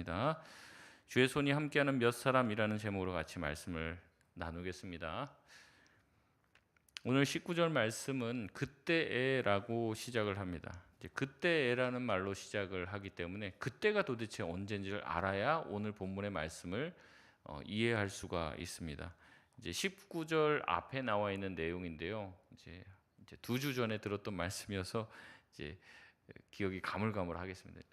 하겠습니다. 주의 손이 함께하는 몇 사람이라는 제목으로 같이 말씀을 나누겠습니다. 오늘 19절 말씀은 그때에라고 시작을 합니다. 그때에라는 말로 시작을 하기 때문에 그때가 도대체 언제인지를 알아야 오늘 본문의 말씀을 이해할 수가 있습니다. 이제 19절 앞에 나와 있는 내용인데요. 이제 2주 전에 들었던 말씀이어서 이제 기억이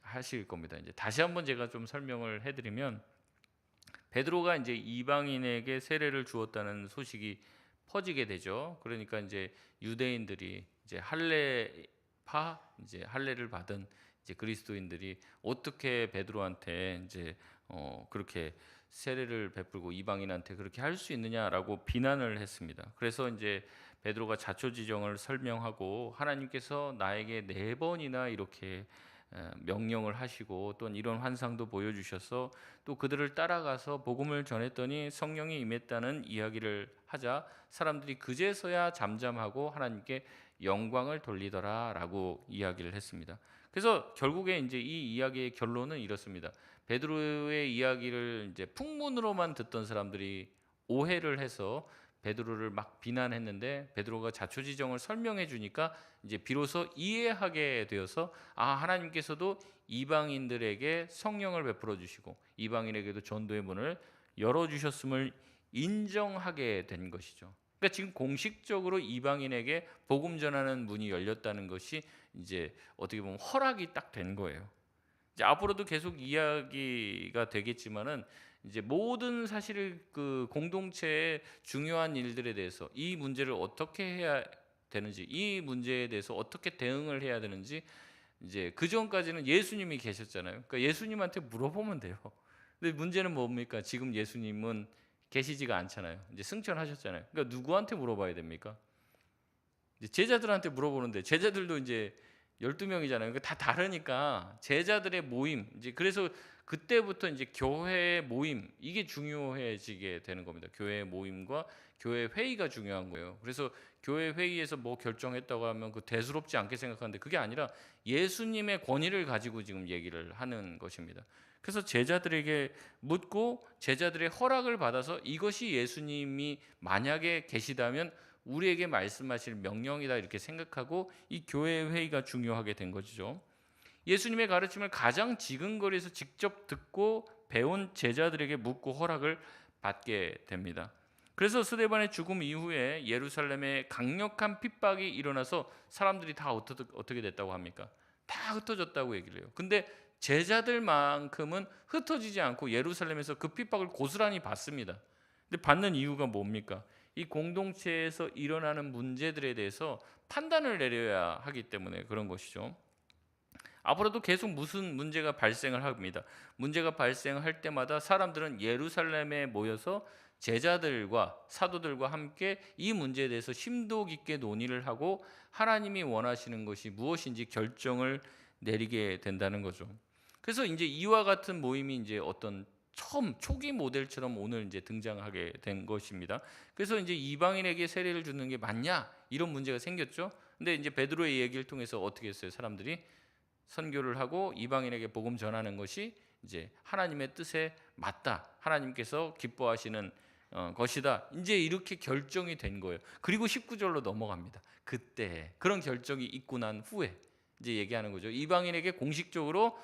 하실 겁니다. 이제 다시 한번 제가 좀 설명을 해드리면, 베드로가 이제 이방인에게 세례를 주었다는 소식이 퍼지게 되죠. 그러니까 이제 유대인들이 이제 할례를 받은 이제 그리스도인들이 어떻게 베드로한테 이제 그렇게 세례를 베풀고 이방인한테 그렇게 할 수 있느냐라고 비난을 했습니다. 그래서 이제 베드로가 자초지종을 설명하고, 하나님께서 나에게 4번이나 이렇게 명령을 하시고 또 이런 환상도 보여주셔서 또 그들을 따라가서 복음을 전했더니 성령이 임했다는 이야기를 하자 사람들이 그제서야 잠잠하고 하나님께 영광을 돌리더라라고 이야기를 했습니다. 그래서 결국에 이제 이 이야기의 결론은 이렇습니다. 베드로의 이야기를 이제 풍문으로만 듣던 사람들이 오해를 해서 베드로를 막 비난했는데, 베드로가 자초지종을 설명해 주니까 이제 비로소 이해하게 되어서 하나님께서도 이방인들에게 성령을 베풀어 주시고 이방인에게도 전도의 문을 열어 주셨음을 인정하게 된 것이죠. 그러니까 지금 공식적으로 이방인에게 복음 전하는 문이 열렸다는 것이 이제 어떻게 보면 허락이 딱 된 거예요. 이제 앞으로도 계속 이야기가 되겠지만은, 이제 모든 사실 그 공동체의 중요한 일들에 대해서 이 문제를 어떻게 해야 되는지, 이 문제에 대해서 어떻게 대응을 해야 되는지, 이제 그 전까지는 예수님이 계셨잖아요. 그러니까 예수님한테 물어보면 돼요. 근데 문제는 뭡니까? 지금 예수님은 계시지가 않잖아요. 이제 승천하셨잖아요. 그러니까 누구한테 물어봐야 됩니까? 이제 제자들한테 물어보는데, 제자들도 이제 12명이잖아요. 그러니까 다 다르니까 제자들의 모임, 이제 그래서 그때부터 이제 교회 모임, 이게 중요해지게 되는 겁니다. 교회 모임과 교회 회의가 중요한 거예요. 그래서 교회 회의에서 뭐 결정했다고 하면 그 대수롭지 않게 생각하는데, 그게 아니라 예수님의 권위를 가지고 지금 얘기를 하는 것입니다. 그래서 제자들에게 묻고 제자들의 허락을 받아서 이것이 예수님이 만약에 계시다면 우리에게 말씀하실 명령이다 이렇게 생각하고 이 교회 회의가 중요하게 된 것이죠. 예수님의 가르침을 가장 지근거리에서 직접 듣고 배운 제자들에게 묻고 허락을 받게 됩니다. 그래서 스데반의 죽음 이후에 예루살렘에 강력한 핍박이 일어나서 사람들이 다 어떻게 됐다고 합니까? 다 흩어졌다고 얘기를 해요. 근데 제자들만큼은 흩어지지 않고 예루살렘에서 그 핍박을 고스란히 받습니다. 근데 받는 이유가 뭡니까? 이 공동체에서 일어나는 문제들에 대해서 판단을 내려야 하기 때문에 그런 것이죠. 앞으로도 계속 무슨 문제가 발생을 합니다. 문제가 발생할 때마다 사람들은 예루살렘에 모여서 제자들과 사도들과 함께 이 문제에 대해서 심도 깊게 논의를 하고 하나님이 원하시는 것이 무엇인지 결정을 내리게 된다는 거죠. 그래서 이제 이와 같은 모임이 이제 어떤 처음 초기 모델처럼 오늘 이제 등장하게 된 것입니다. 그래서 이제 이방인에게 세례를 주는 게 맞냐 이런 문제가 생겼죠. 근데 이제 베드로의 얘기를 통해서 어떻게 했어요? 사람들이 선교를 하고 이방인에게 복음 전하는 것이 이제 하나님의 뜻에 맞다, 하나님께서 기뻐하시는 것이다, 이제 이렇게 결정이 된 거예요. 그리고 19절로 넘어갑니다. 그때 그런 결정이 있고 난 후에 이제 얘기하는 거죠. 이방인에게 공식적으로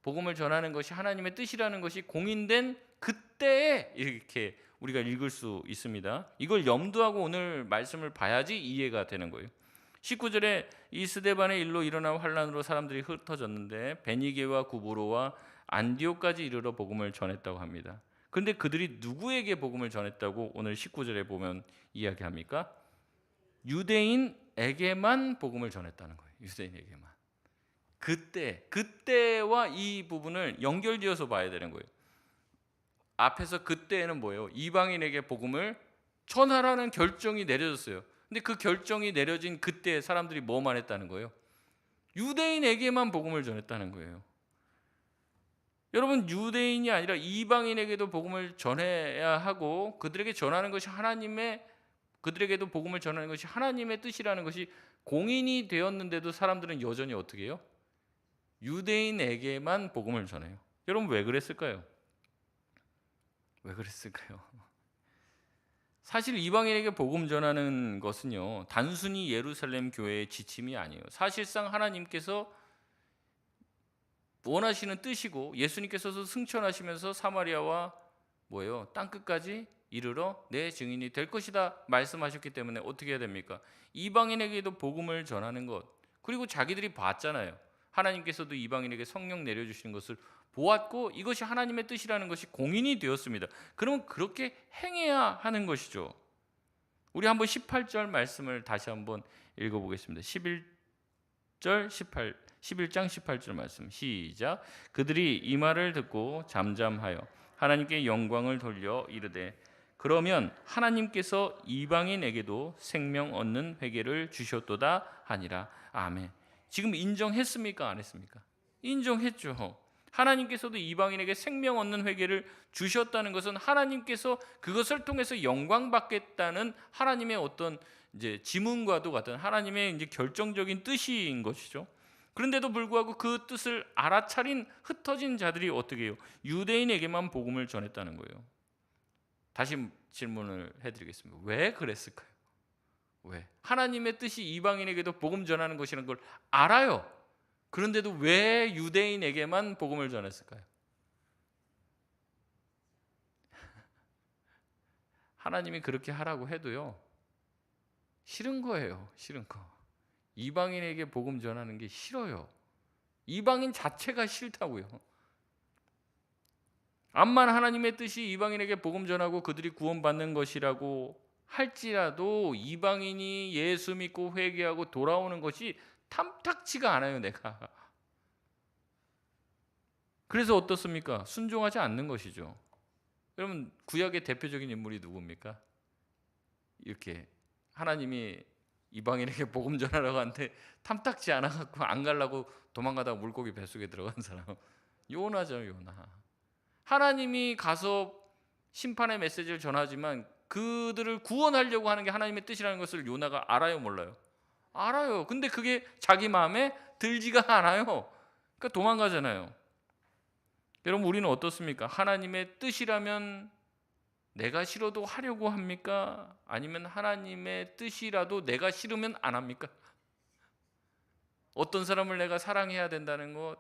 복음을 전하는 것이 하나님의 뜻이라는 것이 공인된 그때에 이렇게 우리가 읽을 수 있습니다. 이걸 염두하고 오늘 말씀을 봐야지 이해가 되는 거예요. 19절에 이 스데반의 일로 일어난 환란으로 사람들이 흩어졌는데 베니게와 구브로와 안디옥까지 이르러 복음을 전했다고 합니다. 그런데 그들이 누구에게 복음을 전했다고 오늘 19절에 보면 이야기합니까? 유대인에게만 복음을 전했다는 거예요. 유대인에게만. 그때와 이 부분을 연결지어서 봐야 되는 거예요. 앞에서 그때는 뭐예요? 이방인에게 복음을 전하라는 결정이 내려졌어요. 근데 그 결정이 내려진 그때 사람들이 뭐만 했다는 거예요? 유대인에게만 복음을 전했다는 거예요. 여러분, 유대인이 아니라 이방인에게도 복음을 전해야 하고 그들에게 전하는 것이 그들에게도 복음을 전하는 것이 하나님의 뜻이라는 것이 공인이 되었는데도 사람들은 여전히 어떻게 해요? 유대인에게만 복음을 전해요. 여러분 왜 그랬을까요? 왜 그랬을까요? 사실 이방인에게 복음 전하는 것은요, 단순히 예루살렘 교회의 지침이 아니에요. 사실상 하나님께서 원하시는 뜻이고 예수님께서도 승천하시면서 사마리아와 뭐예요? 땅 끝까지 이르러 내 증인이 될 것이다 말씀하셨기 때문에 어떻게 해야 됩니까? 이방인에게도 복음을 전하는 것. 그리고 자기들이 봤잖아요. 하나님께서도 이방인에게 성령 내려주시는 것을 보았고 이것이 하나님의 뜻이라는 것이 공인이 되었습니다. 그러면 그렇게 행해야 하는 것이죠. 우리 한번 18절 말씀을 다시 한번 읽어보겠습니다. 11장 18절 말씀 시작. 그들이 이 말을 듣고 잠잠하여 하나님께 영광을 돌려 이르되 그러면 하나님께서 이방인에게도 생명 얻는 회개를 주셨도다 하니라. 아멘. 지금 인정했습니까? 안 했습니까? 인정했죠. 하나님께서도 이방인에게 생명 얻는 회개를 주셨다는 것은 하나님께서 그것을 통해서 영광 받겠다는 하나님의 어떤 이제 지문과도 같은 하나님의 이제 결정적인 뜻인 것이죠. 그런데도 불구하고 그 뜻을 알아차린 흩어진 자들이 어떻게 해요? 유대인에게만 복음을 전했다는 거예요. 다시 질문을 해드리겠습니다. 왜 그랬을까요? 왜? 하나님의 뜻이 이방인에게도 복음 전하는 것이라는 걸 알아요. 그런데도 왜 유대인에게만 복음을 전했을까요? 하나님이 그렇게 하라고 해도요, 싫은 거예요. 싫은 거. 이방인에게 복음 전하는 게 싫어요. 이방인 자체가 싫다고요. 암만 하나님의 뜻이 이방인에게 복음 전하고 그들이 구원받는 것이라고 할지라도 이방인이 예수 믿고 회개하고 돌아오는 것이 탐탁치가 않아요, 내가. 그래서 어떻습니까? 순종하지 않는 것이죠. 여러분, 구약의 대표적인 인물이 누굽니까? 이렇게 하나님이 이방인에게 복음 전하라고 하는데 탐탁지 않아 갖고 안 가려고 도망가다가 물고기 뱃속에 들어간 사람. 요나죠, 요나. 하나님이 가서 심판의 메시지를 전하지만 그들을 구원하려고 하는 게 하나님의 뜻이라는 것을 요나가 알아요, 몰라요? 알아요. 근데 그게 자기 마음에 들지가 않아요. 그러니까 도망가잖아요. 여러분, 우리는 어떻습니까? 하나님의 뜻이라면 내가 싫어도 하려고 합니까? 아니면 하나님의 뜻이라도 내가 싫으면 안 합니까? 어떤 사람을 내가 사랑해야 된다는 것,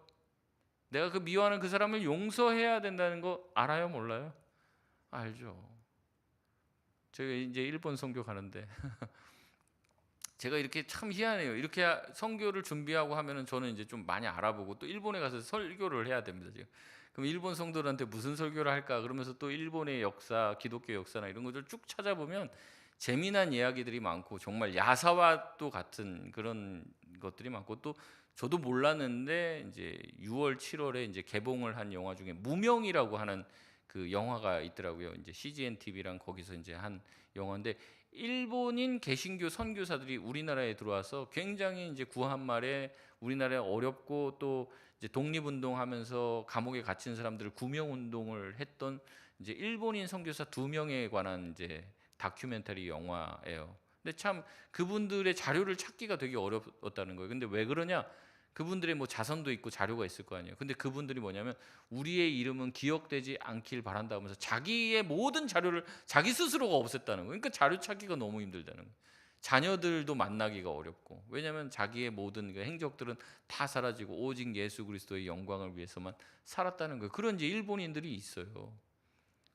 내가 그 미워하는 그 사람을 용서해야 된다는 거 알아요, 몰라요? 알죠. 제가 이제 일본 선교 가는데 제가 이렇게 참 희한해요. 이렇게 선교를 준비하고 하면은 저는 이제 좀 많이 알아보고 또 일본에 가서 설교를 해야 됩니다, 지금. 그럼 일본 성도들한테 무슨 설교를 할까? 그러면서 또 일본의 역사, 기독교 역사나 이런 것들 쭉 찾아보면 재미난 이야기들이 많고 정말 야사와도 같은 그런 것들이 많고 또 저도 몰랐는데 이제 6월, 7월에 이제 개봉을 한 영화 중에 무명이라고 하는 그 영화가 있더라고요. 이제 CGN TV랑 거기서 이제 한 영화인데 일본인 개신교 선교사들이 우리나라에 들어와서 굉장히 이제 구한 말에 우리나라에 어렵고 또 이제 독립운동하면서 감옥에 갇힌 사람들을 구명운동을 했던 이제 일본인 선교사 2명에 관한 이제 다큐멘터리 영화예요. 근데 참 그분들의 자료를 찾기가 되게 어렵다는 거예요. 근데 왜 그러냐? 그분들의 뭐 자선도 있고 자료가 있을 거 아니에요. 근데 그분들이 뭐냐면 우리의 이름은 기억되지 않길 바란다 하면서 자기의 모든 자료를 자기 스스로가 없앴다는 거예요. 그러니까 자료 찾기가 너무 힘들다는 거예요. 자녀들도 만나기가 어렵고 왜냐하면 자기의 모든 그 행적들은 다 사라지고 오직 예수 그리스도의 영광을 위해서만 살았다는 거예요. 그런 이제 일본인들이 있어요.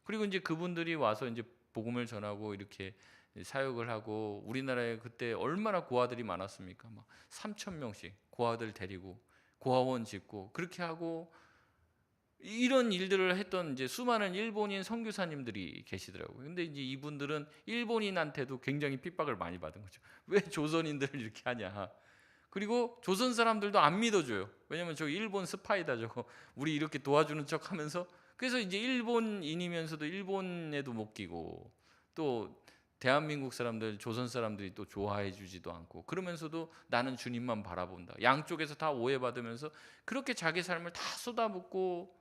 그리고 이제 그분들이 와서 이제 복음을 전하고 이렇게 사역을 하고 우리나라에 그때 얼마나 고아들이 많았습니까? 막 3천 명씩 고아들 데리고 고아원 짓고 그렇게 하고 이런 일들을 했던 이제 수많은 일본인 선교사님들이 계시더라고요. 근데 이제 이분들은 일본인한테도 굉장히 핍박을 많이 받은 거죠. 왜 조선인들을 이렇게 하냐? 그리고 조선 사람들도 안 믿어줘요. 왜냐면 저 일본 스파이다 저거 우리 이렇게 도와주는 척하면서 그래서 이제 일본인이면서도 일본에도 못 끼고 또 대한민국 사람들, 조선 사람들이 또 좋아해 주지도 않고 그러면서도 나는 주님만 바라본다. 양쪽에서 다 오해받으면서 그렇게 자기 삶을 다 쏟아붓고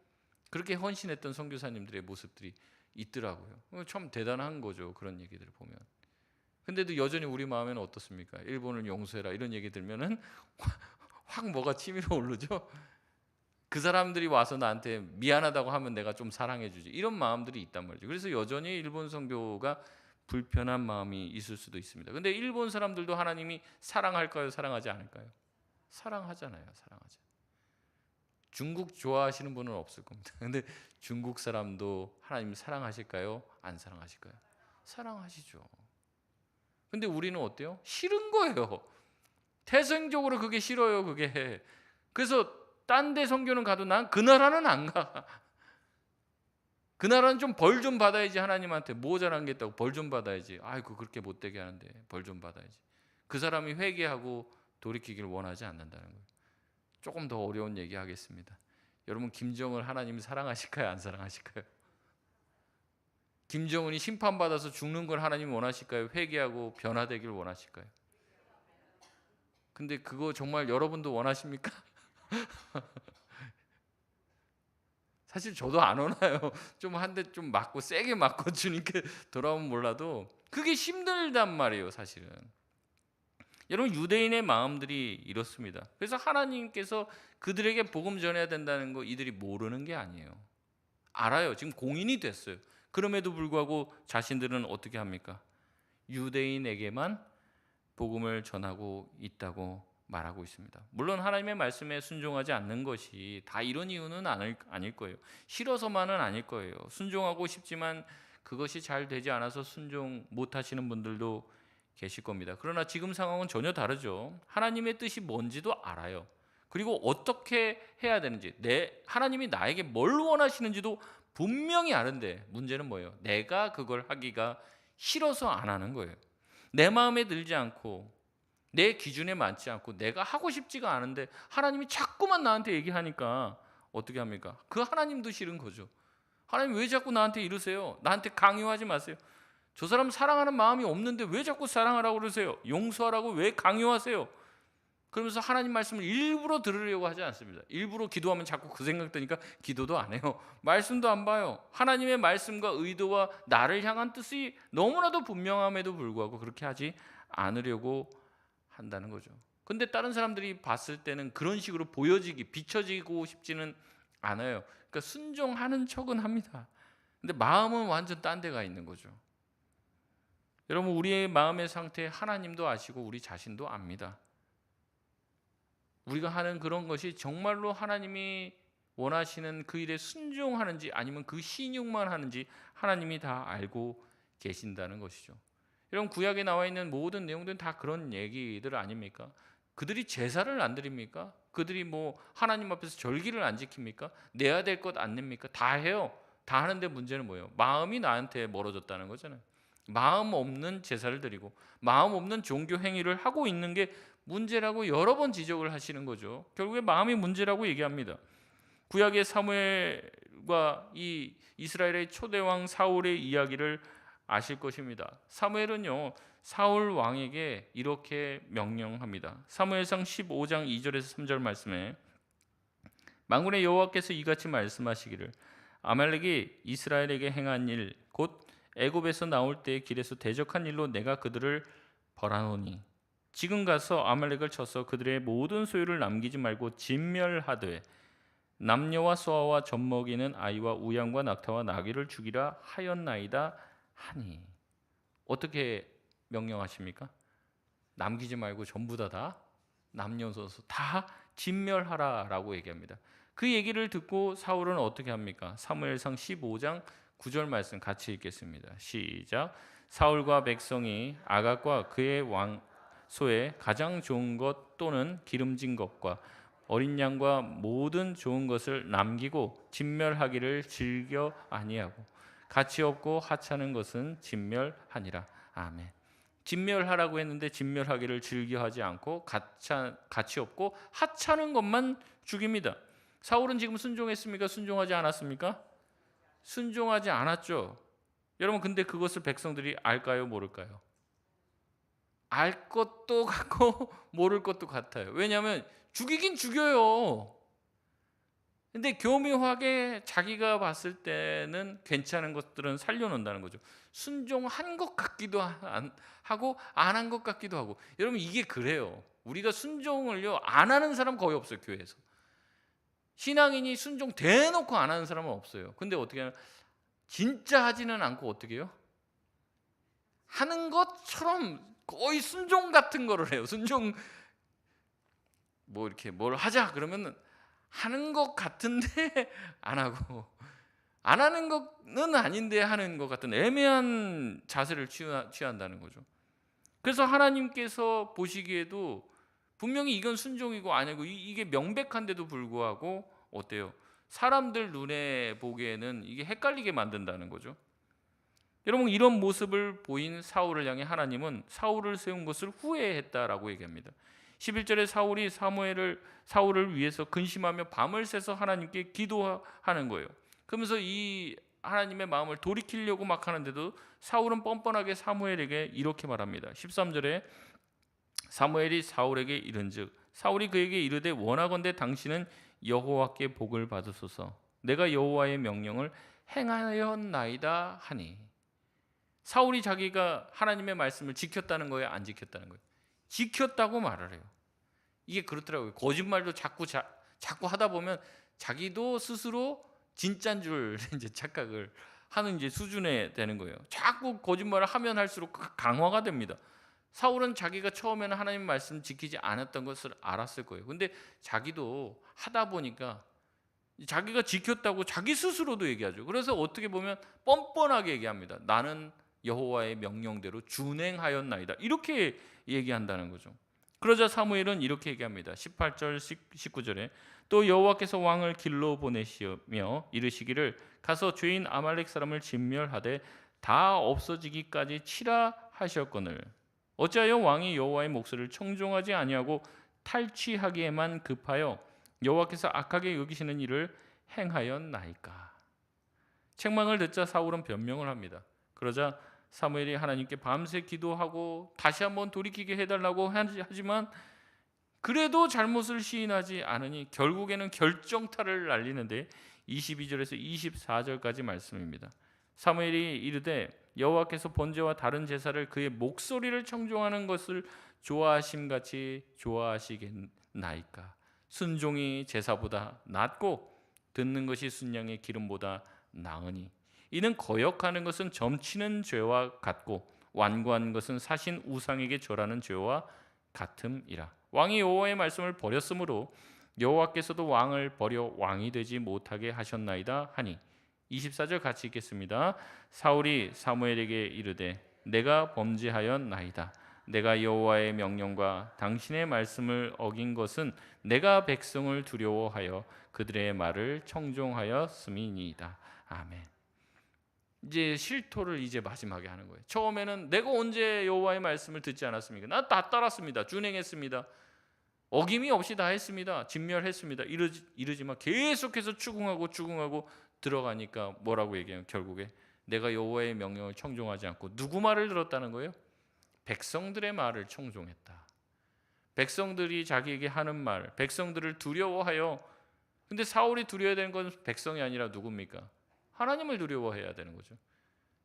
그렇게 헌신했던 선교사님들의 모습들이 있더라고요. 참 대단한 거죠. 그런 얘기들을 보면. 근데도 여전히 우리 마음에는 어떻습니까? 일본을 용서해라 이런 얘기 들면은 확 뭐가 치밀어 오르죠. 그 사람들이 와서 나한테 미안하다고 하면 내가 좀 사랑해 주지. 이런 마음들이 있단 말이죠. 그래서 여전히 일본 선교가 불편한 마음이 있을 수도 있습니다. 근데 일본 사람들도 하나님이 사랑할까요? 사랑하지 않을까요? 사랑하잖아요. 사랑하죠. 중국 좋아하시는 분은 없을 겁니다. 근데 중국 사람도 하나님 사랑하실까요? 안 사랑하실까요? 사랑하시죠. 근데 우리는 어때요? 싫은 거예요. 태생적으로 그게 싫어요. 그게. 그래서 딴 데 선교는 가도 난 그 나라는 안 가. 그 나라는 좀 벌 좀 받아야지. 하나님한테 모자란 게 있다고 벌 좀 받아야지. 아이고 그렇게 못되게 하는데 벌 좀 받아야지. 그 사람이 회개하고 돌이키기를 원하지 않는다는 거예요. 조금 더 어려운 얘기 하겠습니다. 여러분 김정은 하나님 사랑하실까요? 안 사랑하실까요? 김정은이 심판받아서 죽는 걸 하나님 원하실까요? 회개하고 변화되길 원하실까요? 근데 그거 정말 여러분도 원하십니까? 사실 저도 안 원해요. 좀 한 대 좀 맞고 세게 맞고 주님께 돌아오면 몰라도 그게 힘들단 말이에요, 사실은. 여러분 유대인의 마음들이 이렇습니다. 그래서 하나님께서 그들에게 복음 전해야 된다는 거 이들이 모르는 게 아니에요. 알아요. 지금 공인이 됐어요. 그럼에도 불구하고 자신들은 어떻게 합니까? 유대인에게만 복음을 전하고 있다고 말하고 있습니다. 물론 하나님의 말씀에 순종하지 않는 것이 다 이런 이유는 아닐 거예요. 싫어서만은 아닐 거예요. 순종하고 싶지만 그것이 잘 되지 않아서 순종 못 하시는 분들도 계실 겁니다. 그러나 지금 상황은 전혀 다르죠. 하나님의 뜻이 뭔지도 알아요. 그리고 어떻게 해야 되는지, 하나님이 나에게 뭘 원하시는지도 분명히 아는데 문제는 뭐예요? 내가 그걸 하기가 싫어서 안 하는 거예요. 내 마음에 들지 않고 내 기준에 맞지 않고 내가 하고 싶지가 않은데 하나님이 자꾸만 나한테 얘기하니까 어떻게 합니까? 그 하나님도 싫은 거죠. 하나님 왜 자꾸 나한테 이러세요? 나한테 강요하지 마세요. 저 사람 사랑하는 마음이 없는데 왜 자꾸 사랑하라고 그러세요? 용서하라고 왜 강요하세요? 그러면서 하나님 말씀을 일부러 들으려고 하지 않습니다. 일부러 기도하면 자꾸 그 생각 드니까 기도도 안 해요. 말씀도 안 봐요. 하나님의 말씀과 의도와 나를 향한 뜻이 너무나도 분명함에도 불구하고 그렇게 하지 않으려고 한다는 거죠. 근데 다른 사람들이 봤을 때는 그런 식으로 비춰지고 싶지는 않아요. 그러니까 순종하는 척은 합니다. 근데 마음은 완전 딴 데가 있는 거죠. 여러분 우리의 마음의 상태 하나님도 아시고 우리 자신도 압니다. 우리가 하는 그런 것이 정말로 하나님이 원하시는 그 일에 순종하는지 아니면 그 신용만 하는지 하나님이 다 알고 계신다는 것이죠. 여러분 구약에 나와 있는 모든 내용들은 다 그런 얘기들 아닙니까? 그들이 제사를 안 드립니까? 그들이 뭐 하나님 앞에서 절기를 안 지킵니까? 내야 될 것 안 냅니까? 다 해요. 다 하는데 문제는 뭐예요? 마음이 나한테 멀어졌다는 거잖아요. 마음 없는 제사를 드리고 마음 없는 종교 행위를 하고 있는 게 문제라고 여러 번 지적을 하시는 거죠. 결국에 마음이 문제라고 얘기합니다. 구약의 사무엘과 이 이스라엘의 초대왕 사울의 이야기를 아실 것입니다. 사무엘은요 사울 왕에게 이렇게 명령합니다. 사무엘상 15장 2절에서 3절 말씀에 만군의 여호와께서 이같이 말씀하시기를 아말렉이 이스라엘에게 행한 일 곧 애굽에서 나올 때의 길에서 대적한 일로 내가 그들을 벌하노니 지금 가서 아말렉을 쳐서 그들의 모든 소유를 남기지 말고 진멸하되 남녀와 소아와 젖먹이는 아이와 우양과 낙타와 나귀를 죽이라 하였나이다 하니 어떻게 명령하십니까? 남기지 말고 전부 다 남녀노소 다 진멸하라라고 얘기합니다. 그 얘기를 듣고 사울은 어떻게 합니까? 사무엘상 15장 9절 말씀 같이 읽겠습니다. 시작. 사울과 백성이 아각과 그의 왕소에 가장 좋은 것 또는 기름진 것과 어린 양과 모든 좋은 것을 남기고 진멸하기를 즐겨 아니하고 가치 없고 하찮은 것은 진멸하니라. 아멘. 진멸하라고 했는데 진멸하기를 즐겨하지 않고 가치 없고 하찮은 것만 죽입니다. 사울은 지금 순종했습니까? 순종하지 않았습니까? 순종하지 않았죠. 여러분 근데 그것을 백성들이 알까요? 모를까요? 알 것도 같고 모를 것도 같아요. 왜냐하면 죽이긴 죽여요. 근데 교묘하게 자기가 봤을 때는 괜찮은 것들은 살려놓는다는 거죠. 순종한 것 같기도 하고 안 한 것 같기도 하고. 여러분 이게 그래요. 우리가 순종을요 안 하는 사람 거의 없어요 교회에서. 신앙인이 순종 대놓고 안 하는 사람은 없어요. 근데 어떻게 하냐? 진짜 하지는 않고 어떻게 해요? 하는 것처럼 거의 순종 같은 거를 해요. 순종 뭐 이렇게 뭘 하자 그러면 하는 것 같은데 안 하고, 안 하는 거는 아닌데 하는 것 같은 애매한 자세를 취한다는 거죠. 그래서 하나님께서 보시기에도 분명히 이건 순종이고 아니고 이게 명백한데도 불구하고 어때요? 사람들 눈에 보기에는 이게 헷갈리게 만든다는 거죠. 여러분, 이런 모습을 보인 사울을 향해 하나님은 사울을 세운 것을 후회했다라고 얘기합니다. 11절에 사울을 위해서 근심하며 밤을 새서 하나님께 기도하는 거예요. 그러면서 이 하나님의 마음을 돌이키려고 막 하는데도 사울은 뻔뻔하게 사무엘에게 이렇게 말합니다. 13절에 사무엘이 사울에게 이른즉 사울이 그에게 이르되 원하건대 당신은 여호와께 복을 받으소서. 내가 여호와의 명령을 행하였나이다 하니. 사울이 자기가 하나님의 말씀을 지켰다는 거예요, 안 지켰다는 거예요? 지켰다고 말을 해요. 이게 그렇더라고요. 거짓말도 자꾸 하다 보면 자기도 스스로 진짜인 줄 이제 착각을 하는 이제 수준에 되는 거예요. 자꾸 거짓말을 하면 할수록 강화가 됩니다. 사울은 자기가 처음에는 하나님 말씀 지키지 않았던 것을 알았을 거예요. 근데 자기도 하다 보니까 자기가 지켰다고 자기 스스로도 얘기하죠. 그래서 어떻게 보면 뻔뻔하게 얘기합니다. 나는 여호와의 명령대로 준행하였나이다. 이렇게 얘기한다는 거죠. 그러자 사무엘은 이렇게 얘기합니다. 18절 19절에 또 여호와께서 왕을 길로 보내시며 이르시기를 가서 죄인 아말렉 사람을 진멸하되 다 없어지기까지 치라 하셨거늘 어찌하여 왕이 여호와의 목소리를 청종하지 아니하고 탈취하기에만 급하여 여호와께서 악하게 여기시는 일을 행하였나이까. 책망을 듣자 사울은 변명을 합니다. 그러자 사무엘이 하나님께 밤새 기도하고 다시 한번 돌이키게 해달라고 하지만 그래도 잘못을 시인하지 않으니 결국에는 결정타를 날리는데 22절에서 24절까지 말씀입니다. 사무엘이 이르되 여호와께서 번제와 다른 제사를 그의 목소리를 청종하는 것을 좋아하심같이 좋아하시겠나이까. 순종이 제사보다 낫고 듣는 것이 순양의 기름보다 나으니 이는 거역하는 것은 점치는 죄와 같고 완고한 것은 사신 우상에게 절하는 죄와 같음이라. 왕이 여호와의 말씀을 버렸으므로 여호와께서도 왕을 버려 왕이 되지 못하게 하셨나이다 하니. 24절 같이 읽겠습니다. 사울이 사무엘에게 이르되 내가 범죄하였나이다. 내가 여호와의 명령과 당신의 말씀을 어긴 것은 내가 백성을 두려워하여 그들의 말을 청종하였음이니이다. 아멘. 이제 실토를 이제 마지막에 하는 거예요. 처음에는 내가 언제 여호와의 말씀을 듣지 않았습니까? 나 다 따랐습니다. 준행했습니다. 어김이 없이 다 했습니다. 진멸했습니다. 이러지만 계속해서 추궁하고 들어가니까 뭐라고 얘기해요? 결국에 내가 여호와의 명령을 청종하지 않고 누구 말을 들었다는 거예요? 백성들의 말을 청종했다. 백성들이 자기에게 하는 말, 백성들을 두려워하여. 근데 사울이 두려워야 되는 건 백성이 아니라 누굽니까? 하나님을 두려워해야 되는 거죠.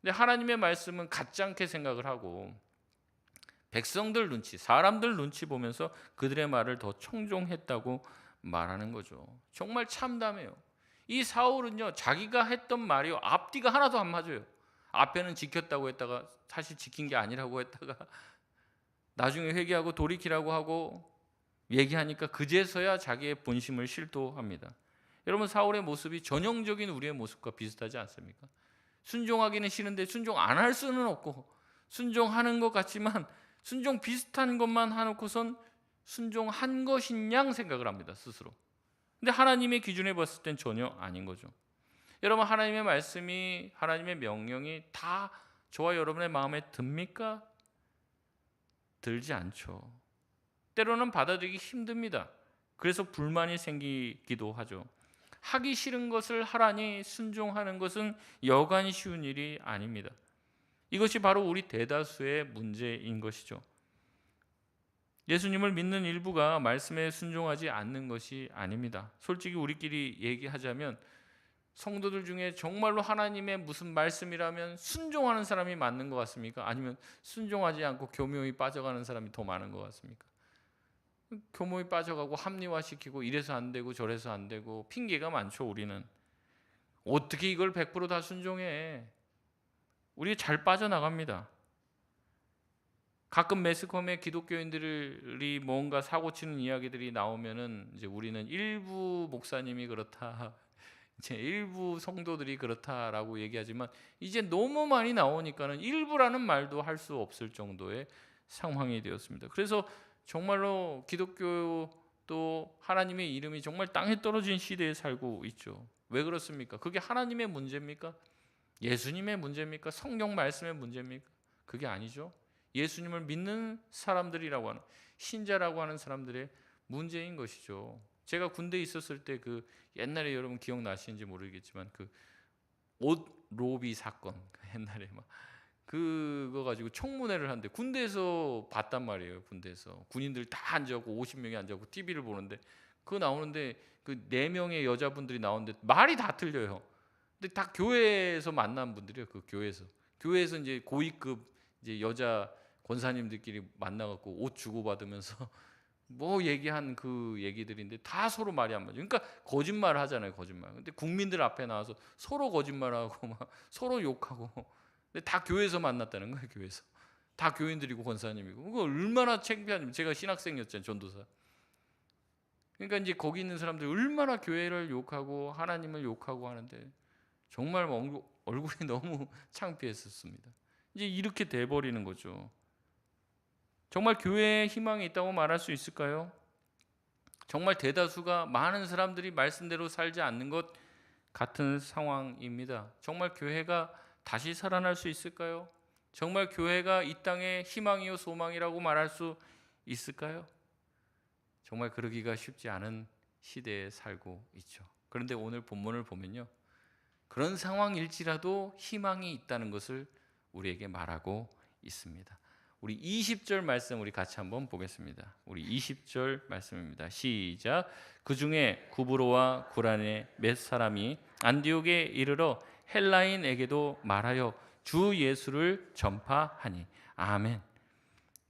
근데 하나님의 말씀은 가짜않게 생각을 하고 백성들 눈치, 사람들 눈치 보면서 그들의 말을 더 청종했다고 말하는 거죠. 정말 참담해요. 이 사울은요, 자기가 했던 말이 앞뒤가 하나도 안 맞아요. 앞에는 지켰다고 했다가 사실 지킨 게 아니라고 했다가 나중에 회개하고 돌이키라고 하고 얘기하니까 그제서야 자기의 본심을 실토합니다. 여러분, 사울의 모습이 전형적인 우리의 모습과 비슷하지 않습니까? 순종하기는 싫은데 순종 안 할 수는 없고 순종하는 것 같지만 순종 비슷한 것만 해놓고선 순종한 것인 양 생각을 합니다, 스스로. 근데 하나님의 기준에 봤을 땐 전혀 아닌 거죠. 여러분, 하나님의 말씀이, 하나님의 명령이 다 저와 여러분의 마음에 듭니까? 들지 않죠. 때로는 받아들이기 힘듭니다. 그래서 불만이 생기기도 하죠. 하기 싫은 것을 하라니 순종하는 것은 여간 쉬운 일이 아닙니다. 이것이 바로 우리 대다수의 문제인 것이죠. 예수님을 믿는 일부가 말씀에 순종하지 않는 것이 아닙니다. 솔직히 우리끼리 얘기하자면 성도들 중에 정말로 하나님의 무슨 말씀이라면 순종하는 사람이 맞는 것 같습니까? 아니면 순종하지 않고 교묘히 빠져가는 사람이 더 많은 것 같습니까? 교모에 빠져가고 합리화시키고 이래서 안 되고 저래서 안 되고 핑계가 많죠. 우리는 어떻게 이걸 100%다 순종해? 우리 잘 빠져나갑니다. 가끔 매스컴에 기독교인들이 뭔가 사고치는 이야기들이 나오면은 이제 우리는 일부 목사님이 그렇다, 이제 일부 성도들이 그렇다라고 얘기하지만 이제 너무 많이 나오니까는 일부라는 말도 할 수 없을 정도의 상황이 되었습니다. 그래서 정말로 기독교 또 하나님의 이름이 정말 땅에 떨어진 시대에 살고 있죠. 왜 그렇습니까? 그게 하나님의 문제입니까? 예수님의 문제입니까? 성경 말씀의 문제입니까? 그게 아니죠. 예수님을 믿는 사람들이라고 하는, 신자라고 하는 사람들의 문제인 것이죠. 제가 군대에 있었을 때 그 옛날에 여러분 기억나시는지 모르겠지만 그 옷 로비 사건, 옛날에 막 그거 가지고 청문회를 하는데 군대에서 봤단 말이에요. 군대에서 군인들 다 앉아갖고 50명이 앉아갖고 TV를 보는데 그거 나오는데 그 4명의 여자분들이 나오는데 말이 다 틀려요. 근데 다 교회에서 만난 분들이에요. 그 교회에서 이제 고위급 이제 여자 권사님들끼리 만나갖고 옷 주고받으면서 뭐 얘기한 그 얘기들인데 다 서로 말이 안 맞아요. 그러니까 거짓말을 하잖아요. 거짓말. 근데 국민들 앞에 나와서 서로 거짓말하고 막 서로 욕하고. 근데 다 교회에서 만났다는 거예요. 교회에서. 다 교인들이고 권사님이고. 그거 얼마나 창피한지. 제가 신학생이었잖아요. 전도사. 그러니까 이제 거기 있는 사람들이 얼마나 교회를 욕하고 하나님을 욕하고 하는데 정말 얼굴이 너무 창피했었습니다. 이제 이렇게 돼버리는 거죠. 정말 교회에 희망이 있다고 말할 수 있을까요? 정말 대다수가 많은 사람들이 말씀대로 살지 않는 것 같은 상황입니다. 정말 교회가 다시 살아날 수 있을까요? 정말 교회가 이 땅의 희망이요 소망이라고 말할 수 있을까요? 정말 그러기가 쉽지 않은 시대에 살고 있죠. 그런데 오늘 본문을 보면요, 그런 상황일지라도 희망이 있다는 것을 우리에게 말하고 있습니다. 우리 20절 말씀 우리 같이 한번 보겠습니다. 우리 20절 말씀입니다. 시작. 그 중에 구브로와 구란의 몇 사람이 안디옥에 이르러 헬라인에게도 말하여 주 예수를 전파하니. 아멘.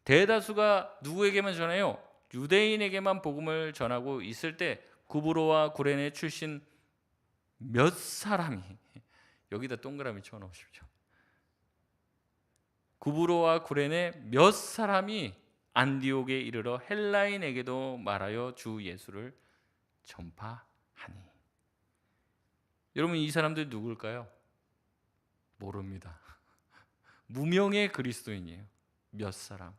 대다수가 누구에게만 전해요? 유대인에게만 복음을 전하고 있을 때 구브로와 구레네 출신 몇 사람이, 여기다 동그라미 쳐놓으십시오. 구브로와 구레네 몇 사람이 안디옥에 이르러 헬라인에게도 말하여 주 예수를 전파하니. 여러분, 이 사람들이 누굴까요? 모릅니다. 무명의 그리스도인이에요. 몇 사람.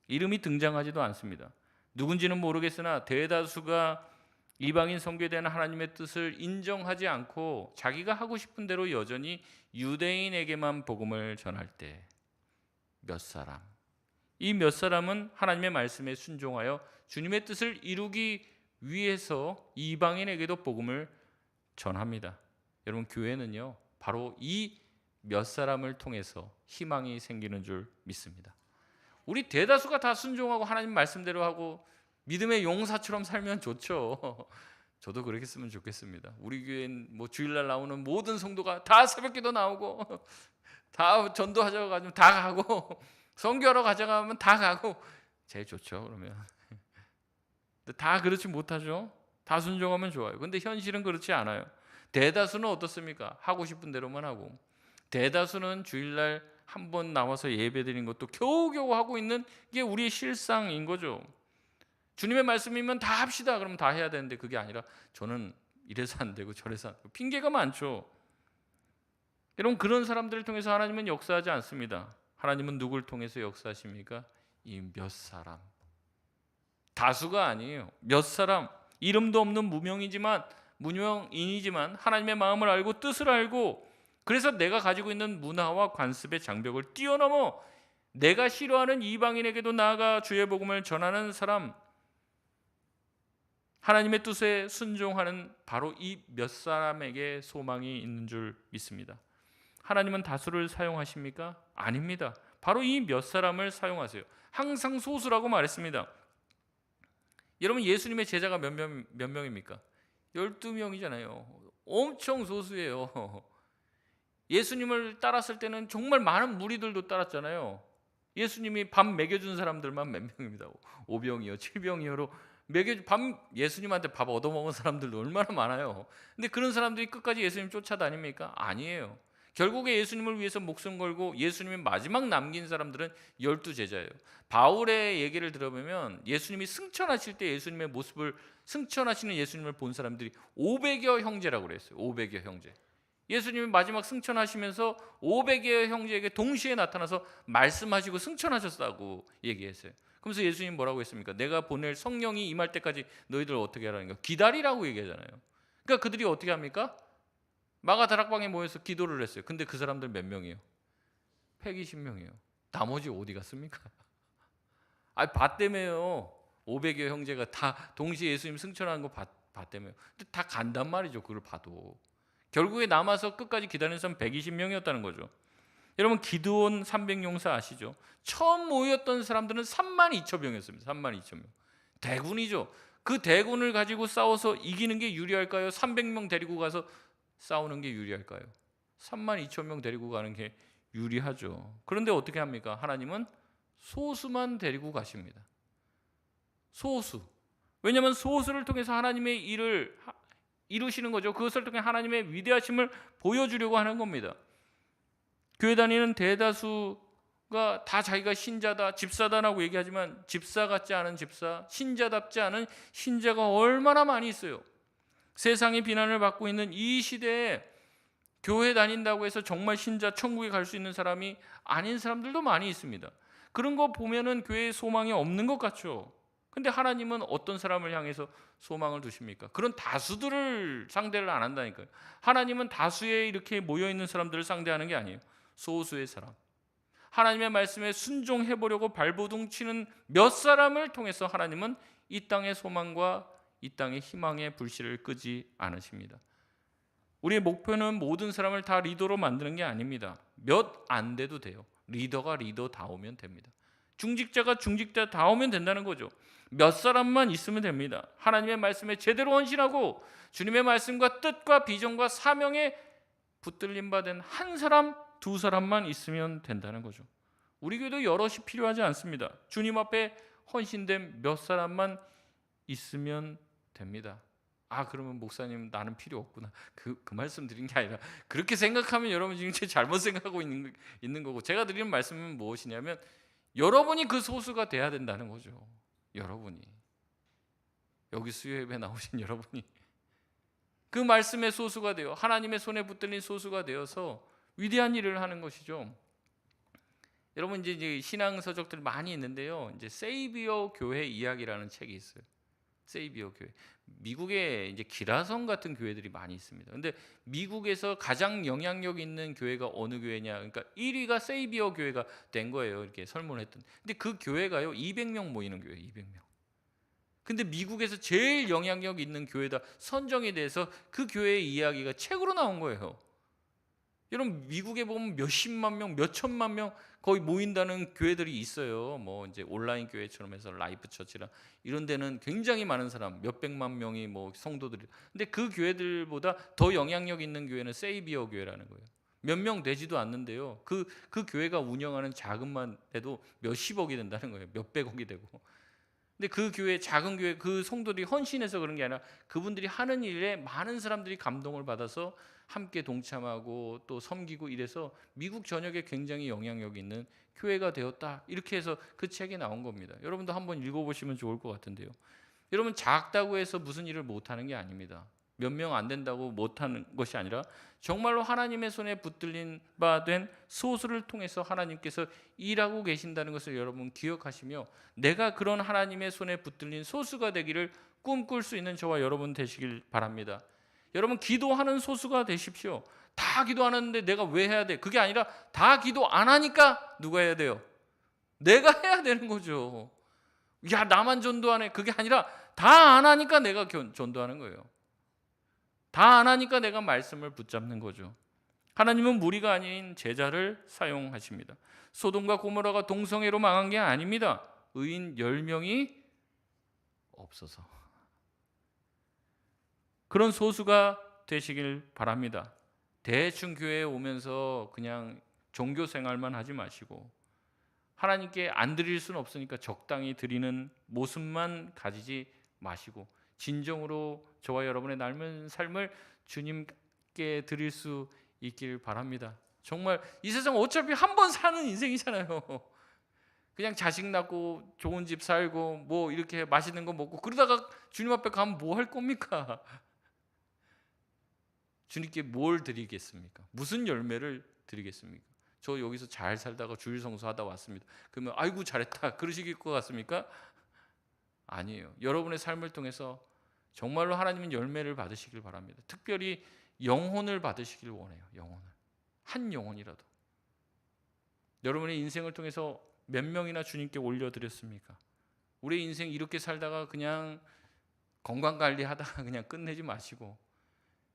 이름이 등장하지도 않습니다. 누군지는 모르겠으나 대다수가 이방인 선교에 대한 하나님의 뜻을 인정하지 않고 자기가 하고 싶은 대로 여전히 유대인에게만 복음을 전할 때 몇 사람, 이 몇 사람은 하나님의 말씀에 순종하여 주님의 뜻을 이루기 위해서 이방인에게도 복음을 전합니다. 여러분, 교회는요 바로 이 몇 사람을 통해서 희망이 생기는 줄 믿습니다. 우리 대다수가 다 순종하고 하나님 말씀대로 하고 믿음의 용사처럼 살면 좋죠. 저도 그렇게 했으면 좋겠습니다. 우리 교회는 뭐 주일날 나오는 모든 성도가 다 새벽기도 나오고 다 전도하자고 가면 다 가고 선교하러 가자고 하면 다 가고 제일 좋죠. 그러면 근데 다 그렇지 못하죠. 다 순종하면 좋아요. 근데 현실은 그렇지 않아요. 대다수는 어떻습니까? 하고 싶은 대로만 하고, 대다수는 주일날 한 번 나와서 예배드리는 것도 겨우겨우 하고 있는 게 우리의 실상인 거죠. 주님의 말씀이면 다 합시다. 그러면 다 해야 되는데 그게 아니라 저는 이래서 안 되고 저래서 안 되고 핑계가 많죠. 여러분, 그런 사람들을 통해서 하나님은 역사하지 않습니다. 하나님은 누굴 통해서 역사하십니까? 이 몇 사람. 다수가 아니에요. 몇 사람. 이름도 없는 무명인이지만 하나님의 마음을 알고 뜻을 알고, 그래서 내가 가지고 있는 문화와 관습의 장벽을 뛰어넘어 내가 싫어하는 이방인에게도 나아가 주의 복음을 전하는 사람, 하나님의 뜻에 순종하는 바로 이 몇 사람에게 소망이 있는 줄 믿습니다. 하나님은 다수를 사용하십니까? 아닙니다. 바로 이 몇 사람을 사용하세요. 항상 소수라고 말했습니다. 여러분, 예수님의 제자가 몇 명입니까? 12명이잖아요. 엄청 소수예요. 예수님을 따랐을 때는 정말 많은 무리들도 따랐잖아요. 예수님이 밥 먹여준 사람들만 몇 명입니다. 5병이요 7병이요로 예수님한테 밥 얻어먹은 사람들도 얼마나 많아요. 근데 그런 사람들이 끝까지 예수님 쫓아다닙니까? 아니에요. 결국에 예수님을 위해서 목숨 걸고 예수님이 마지막 남긴 사람들은 12제자예요. 바울의 얘기를 들어보면 예수님이 승천하실 때 예수님의 모습을, 승천하시는 예수님을 본 사람들이 500여 형제라고 그랬어요. 500여 형제. 예수님이 마지막 승천하시면서 500여 형제에게 동시에 나타나서 말씀하시고 승천하셨다고 얘기했어요. 그러면서 예수님 뭐라고 했습니까? 내가 보낼 성령이 임할 때까지 너희들 어떻게 하라니까? 기다리라고 얘기하잖아요. 그러니까 그들이 어떻게 합니까? 마가다락방에 모여서 기도를 했어요. 근데 그 사람들 몇 명이에요? 120명이에요. 나머지 어디 갔습니까? 아니 봤다며요. 500여 형제가 다 동시에 예수님 승천하는 거 봤다며요. 근데 다 간단 말이죠. 그걸 봐도. 결국에 남아서 끝까지 기다리는 사람 120명이었다는 거죠. 여러분 기드온 300용사 아시죠? 처음 모였던 사람들은 32,000명이었습니다. 32,000명. 대군이죠. 그 대군을 가지고 싸워서 이기는 게 유리할까요? 300명 데리고 가서 싸우는 게 유리할까요? 32,000명 데리고 가는 게 유리하죠. 그런데 어떻게 합니까? 하나님은 소수만 데리고 가십니다. 소수. 왜냐하면 소수를 통해서 하나님의 일을 이루시는 거죠. 그것을 통해 하나님의 위대하심을 보여주려고 하는 겁니다. 교회 다니는 대다수가 다 자기가 신자다, 집사다라고 얘기하지만 집사 같지 않은 집사, 신자답지 않은 신자가 얼마나 많이 있어요. 세상의 비난을 받고 있는 이 시대에 교회 다닌다고 해서 정말 신자 천국에 갈 수 있는 사람이 아닌 사람들도 많이 있습니다. 그런 거 보면은 교회에 소망이 없는 것 같죠. 근데 하나님은 어떤 사람을 향해서 소망을 두십니까? 그런 다수들을 상대를 안 한다니까요. 하나님은 다수에 이렇게 모여있는 사람들을 상대하는 게 아니에요. 소수의 사람. 하나님의 말씀에 순종해 보려고 발버둥 치는 몇 사람을 통해서 하나님은 이 땅의 소망과 이 땅의 희망의 불씨를 끄지 않으십니다. 우리의 목표는 모든 사람을 다 리더로 만드는 게 아닙니다. 몇 안 돼도 돼요. 리더가 리더다우면 됩니다. 중직자가 중직자다우면 된다는 거죠. 몇 사람만 있으면 됩니다. 하나님의 말씀에 제대로 헌신하고 주님의 말씀과 뜻과 비전과 사명에 붙들림 받은 한 사람, 두 사람만 있으면 된다는 거죠. 우리 교회도 여럿이 필요하지 않습니다. 주님 앞에 헌신된 몇 사람만 있으면 됩니다. 아 그러면 목사님 나는 필요 없구나. 그 말씀 드린 게 아니라 그렇게 생각하면 여러분 지금 잘못 생각하고 있는 거고, 제가 드리는 말씀은 무엇이냐면 여러분이 그 소수가 돼야 된다는 거죠. 여러분이, 여기 수요예배 나오신 여러분이 그 말씀의 소수가 되어 하나님의 손에 붙들린 소수가 되어서 위대한 일을 하는 것이죠. 여러분 이제 신앙 서적들 많이 있는데요. 이제 세이비어 교회 이야기라는 책이 있어요. 세이비어 교회. 미국에 이제 기라성 같은 교회들이 많이 있습니다. 근데 미국에서 가장 영향력 있는 교회가 어느 교회냐? 그러니까 1위가 세이비어 교회가 된 거예요. 이렇게 설문을 했던. 근데 그 교회가요 200명 모이는 교회, 200명. 근데 미국에서 제일 영향력 있는 교회다 선정이 돼서 그 교회의 이야기가 책으로 나온 거예요. 여러분 미국에 보면 몇십만 명, 몇천만 명 거의 모인다는 교회들이 있어요. 뭐 이제 온라인 교회처럼 해서 라이프 처치라 이런 데는 굉장히 많은 사람, 몇백만 명이 뭐 성도들이. 근데 그 교회들보다 더 영향력 있는 교회는 세이비어 교회라는 거예요. 몇 명 되지도 않는데요. 그 교회가 운영하는 자금만 해도 몇십억이 된다는 거예요. 몇백억이 되고. 근데 그 교회, 작은 교회 그 성도들이 헌신해서 그런 게 아니라 그분들이 하는 일에 많은 사람들이 감동을 받아서 함께 동참하고 또 섬기고 이래서 미국 전역에 굉장히 영향력 있는 교회가 되었다. 이렇게 해서 그 책이 나온 겁니다. 여러분도 한번 읽어보시면 좋을 것 같은데요. 여러분 작다고 해서 무슨 일을 못하는 게 아닙니다. 몇 명 안 된다고 못하는 것이 아니라 정말로 하나님의 손에 붙들린 바 된 소수를 통해서 하나님께서 일하고 계신다는 것을 여러분 기억하시며 내가 그런 하나님의 손에 붙들린 소수가 되기를 꿈꿀 수 있는 저와 여러분 되시길 바랍니다. 여러분 기도하는 소수가 되십시오. 다 기도하는데 내가 왜 해야 돼? 그게 아니라 다 기도 안 하니까 누가 해야 돼요? 내가 해야 되는 거죠. 야 나만 전도하네. 그게 아니라 다 안 하니까 내가 전도하는 거예요. 다 안 하니까 내가 말씀을 붙잡는 거죠. 하나님은 무리가 아닌 제자를 사용하십니다. 소돔과 고모라가 동성애로 망한 게 아닙니다. 의인 10명이 없어서. 그런 소수가 되시길 바랍니다. 대충 교회에 오면서 그냥 종교 생활만 하지 마시고 하나님께 안 드릴 수는 없으니까 적당히 드리는 모습만 가지지 마시고 진정으로 저와 여러분의 남은 삶을 주님께 드릴 수 있길 바랍니다. 정말 이 세상 어차피 한 번 사는 인생이잖아요. 그냥 자식 낳고 좋은 집 살고 뭐 이렇게 맛있는 거 먹고 그러다가 주님 앞에 가면 뭐 할 겁니까? 주님께 뭘 드리겠습니까? 무슨 열매를 드리겠습니까? 저 여기서 잘 살다가 주일 성수하다 왔습니다. 그러면 아이고 잘했다 그러실 것 같습니까? 아니에요. 여러분의 삶을 통해서 정말로 하나님은 열매를 받으시길 바랍니다. 특별히 영혼을 받으시길 원해요. 영혼을. 한 영혼이라도. 여러분의 인생을 통해서 몇 명이나 주님께 올려드렸습니까? 우리 인생 이렇게 살다가 그냥 건강관리하다가 그냥 끝내지 마시고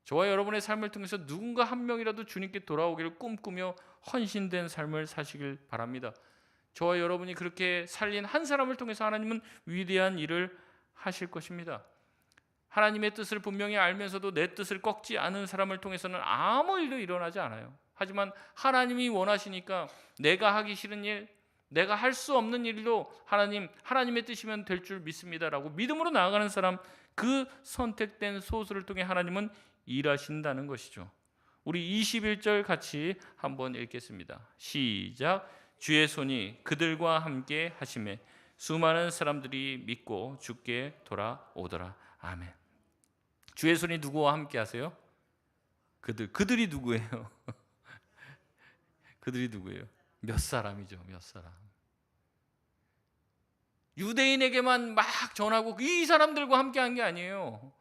저와 여러분의 삶을 통해서 누군가 한 명이라도 주님께 돌아오기를 꿈꾸며 헌신된 삶을 사시길 바랍니다. 저와 여러분이 그렇게 살린 한 사람을 통해서 하나님은 위대한 일을 하실 것입니다. 하나님의 뜻을 분명히 알면서도 내 뜻을 꺾지 않은 사람을 통해서는 아무 일도 일어나지 않아요. 하지만 하나님이 원하시니까 내가 하기 싫은 일, 내가 할 수 없는 일도 하나님의 뜻이면 될 줄 믿습니다라고 믿음으로 나아가는 사람, 그 선택된 소수를 통해 하나님은 일하신다는 것이죠. 우리 21절 같이 한번 읽겠습니다. 시작. 주의 손이 그들과 함께 하심에 수많은 사람들이 믿고 주께 돌아오더라. 아멘. 주의 손이 누구와 함께 하세요? 그들이 누구예요? 그들이 누구예요? 몇 사람이죠. 몇 사람. 유대인에게만 막 전하고 이 사람들과 함께 한 게 아니에요.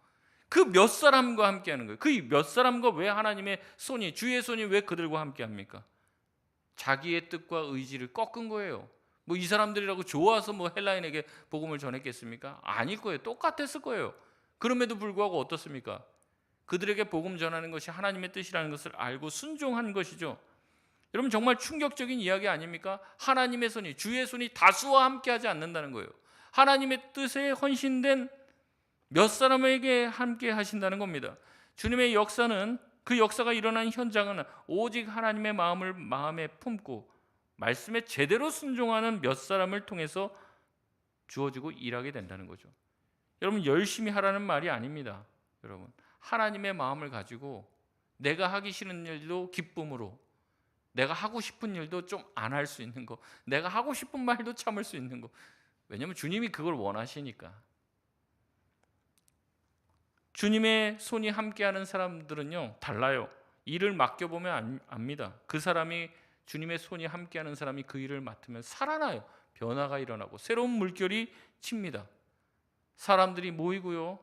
그 몇 사람과 함께 하는 거예요. 그 몇 사람과 왜 하나님의 손이, 주의 손이 왜 그들과 함께 합니까? 자기의 뜻과 의지를 꺾은 거예요. 뭐 이 사람들이라고 좋아서 뭐 헬라인에게 복음을 전했겠습니까? 아닐 거예요. 똑같았을 거예요. 그럼에도 불구하고 어떻습니까? 그들에게 복음 전하는 것이 하나님의 뜻이라는 것을 알고 순종한 것이죠. 여러분 정말 충격적인 이야기 아닙니까? 하나님의 손이, 주의 손이 다수와 함께 하지 않는다는 거예요. 하나님의 뜻에 헌신된 몇 사람에게 함께 하신다는 겁니다. 주님의 역사는, 그 역사가 일어난 현장은 오직 하나님의 마음을 마음에 품고 말씀에 제대로 순종하는 몇 사람을 통해서 주어지고 일하게 된다는 거죠. 여러분 열심히 하라는 말이 아닙니다. 여러분 하나님의 마음을 가지고 내가 하기 싫은 일도 기쁨으로, 내가 하고 싶은 일도 좀 안 할 수 있는 거, 내가 하고 싶은 말도 참을 수 있는 거. 왜냐하면 주님이 그걸 원하시니까. 주님의 손이 함께하는 사람들은요 달라요. 일을 맡겨보면 압니다. 그 사람이, 주님의 손이 함께하는 사람이 그 일을 맡으면 살아나요. 변화가 일어나고 새로운 물결이 칩니다. 사람들이 모이고요,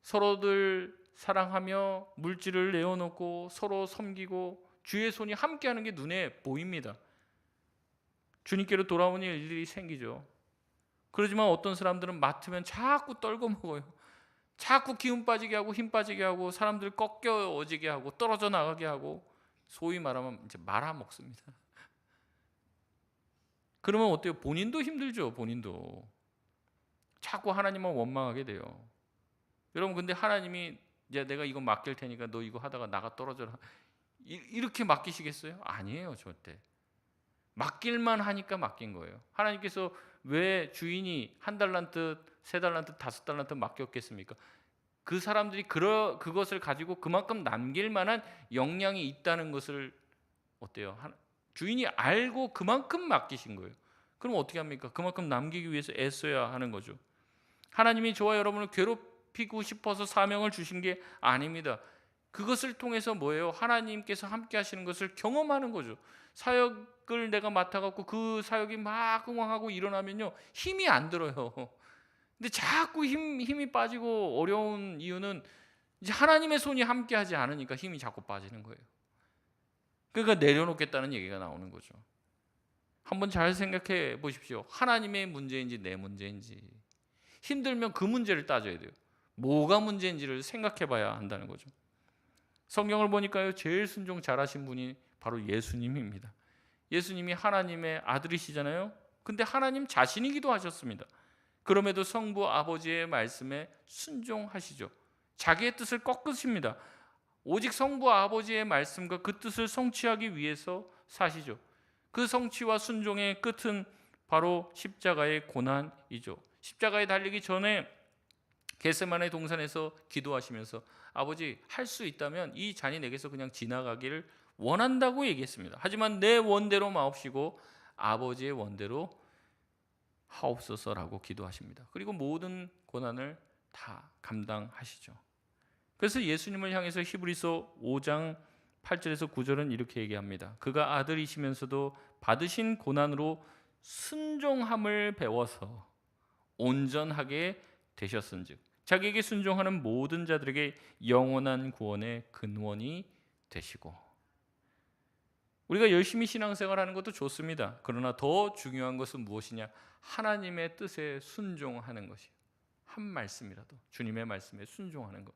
서로들 사랑하며 물질을 내어놓고 서로 섬기고 주의 손이 함께하는 게 눈에 보입니다. 주님께로 돌아오는 일들이 생기죠. 그러지만 어떤 사람들은 맡으면 자꾸 떨궈 먹어요. 자꾸 기운 빠지게 하고 힘 빠지게 하고 사람들 꺾여지게 하고 떨어져 나가게 하고 소위 말하면 이제 말아먹습니다. 그러면 어때요? 본인도 힘들죠. 본인도 자꾸 하나님만 원망하게 돼요. 여러분 근데 하나님이 이제 내가 이거 맡길 테니까 너 이거 하다가 나가 떨어져라 이렇게 맡기시겠어요? 아니에요. 절대. 맡길만 하니까 맡긴 거예요. 하나님께서 왜 주인이 1달란트, 3달란트, 5달란트 맡겼겠습니까? 그 사람들이 그것을 가지고 그만큼 남길 만한 역량이 있다는 것을 어때요? 주인이 알고 그만큼 맡기신 거예요. 그럼 어떻게 합니까? 그만큼 남기기 위해서 애써야 하는 거죠. 하나님이 저와 여러분을 괴롭히고 싶어서 사명을 주신 게 아닙니다. 그것을 통해서 뭐예요? 하나님께서 함께 하시는 것을 경험하는 거죠. 사역을 내가 맡아갖고 그 사역이 막 흥황하고 일어나면요 힘이 안 들어요. 근데 자꾸 힘이 빠지고 어려운 이유는 이제 하나님의 손이 함께 하지 않으니까 힘이 자꾸 빠지는 거예요. 그러니까 내려놓겠다는 얘기가 나오는 거죠. 한번 잘 생각해 보십시오. 하나님의 문제인지 내 문제인지. 힘들면 그 문제를 따져야 돼요. 뭐가 문제인지를 생각해 봐야 한다는 거죠. 성경을 보니까요 제일 순종 잘하신 분이 바로 예수님입니다. 예수님이 하나님의 아들이시잖아요. 근데 하나님 자신이기도 하셨습니다. 그럼에도 성부 아버지의 말씀에 순종하시죠. 자기의 뜻을 꺾으십니다. 오직 성부 아버지의 말씀과 그 뜻을 성취하기 위해서 사시죠. 그 성취와 순종의 끝은 바로 십자가의 고난이죠. 십자가에 달리기 전에 겟세마네 동산에서 기도하시면서 아버지, 할 수 있다면 이 잔이 내게서 그냥 지나가기를 원한다고 얘기했습니다. 하지만 내 원대로 마옵시고 아버지의 원대로 하옵소서라고 기도하십니다. 그리고 모든 고난을 다 감당하시죠. 그래서 예수님을 향해서 히브리서 5장 8절에서 9절은 이렇게 얘기합니다. 그가 아들이시면서도 받으신 고난으로 순종함을 배워서 온전하게 되셨은즉 자기에게 순종하는 모든 자들에게 영원한 구원의 근원이 되시고. 우리가 열심히 신앙생활하는 것도 좋습니다. 그러나 더 중요한 것은 무엇이냐? 하나님의 뜻에 순종하는 것이에요. 한 말씀이라도 주님의 말씀에 순종하는 것.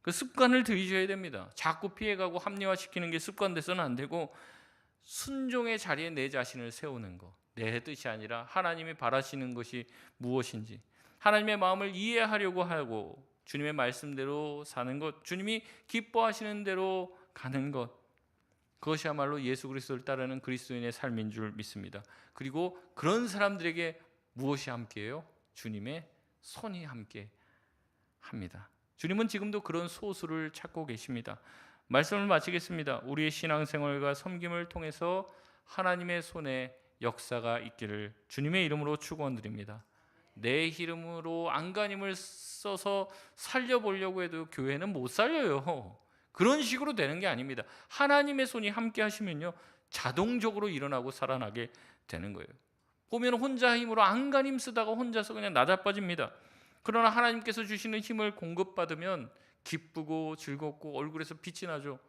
그 습관을 들이셔야 됩니다. 자꾸 피해가고 합리화시키는 게 습관돼서는 안 되고 순종의 자리에 내 자신을 세우는 것. 내 뜻이 아니라 하나님이 바라시는 것이 무엇인지, 하나님의 마음을 이해하려고 하고 주님의 말씀대로 사는 것, 주님이 기뻐하시는 대로 가는 것, 그것이야말로 예수 그리스도를 따르는 그리스도인의 삶인 줄 믿습니다. 그리고 그런 사람들에게 무엇이 함께해요? 주님의 손이 함께 합니다. 주님은 지금도 그런 소수를 찾고 계십니다. 말씀을 마치겠습니다. 우리의 신앙생활과 섬김을 통해서 하나님의 손에 역사가 있기를 주님의 이름으로 축원드립니다. 내 이름으로 안간힘을 써서 살려보려고 해도 교회는 못 살려요. 그런 식으로 되는 게 아닙니다. 하나님의 손이 함께 하시면요, 자동적으로 일어나고 살아나게 되는 거예요. 보면 혼자 힘으로 안간힘 쓰다가 혼자서 그냥 나자빠집니다. 그러나 하나님께서 주시는 힘을 공급받으면 기쁘고 즐겁고 얼굴에서 빛이 나죠.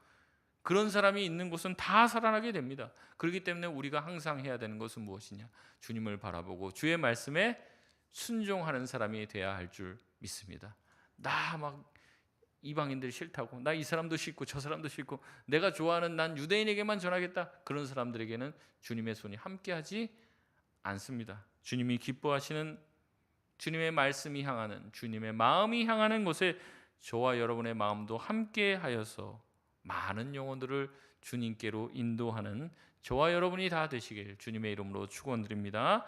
그런 사람이 있는 곳은 다 살아나게 됩니다. 그렇기 때문에 우리가 항상 해야 되는 것은 무엇이냐? 주님을 바라보고 주의 말씀에 순종하는 사람이 돼야 할 줄 믿습니다. 나 막 이방인들 싫다고, 나 이 사람도 싫고 저 사람도 싫고, 내가 좋아하는 난 유대인에게만 전하겠다, 그런 사람들에게는 주님의 손이 함께하지 않습니다. 주님이 기뻐하시는, 주님의 말씀이 향하는, 주님의 마음이 향하는 곳에 저와 여러분의 마음도 함께하여서 많은 영혼들을 주님께로 인도하는 저와 여러분이 다 되시길 주님의 이름으로 축원드립니다.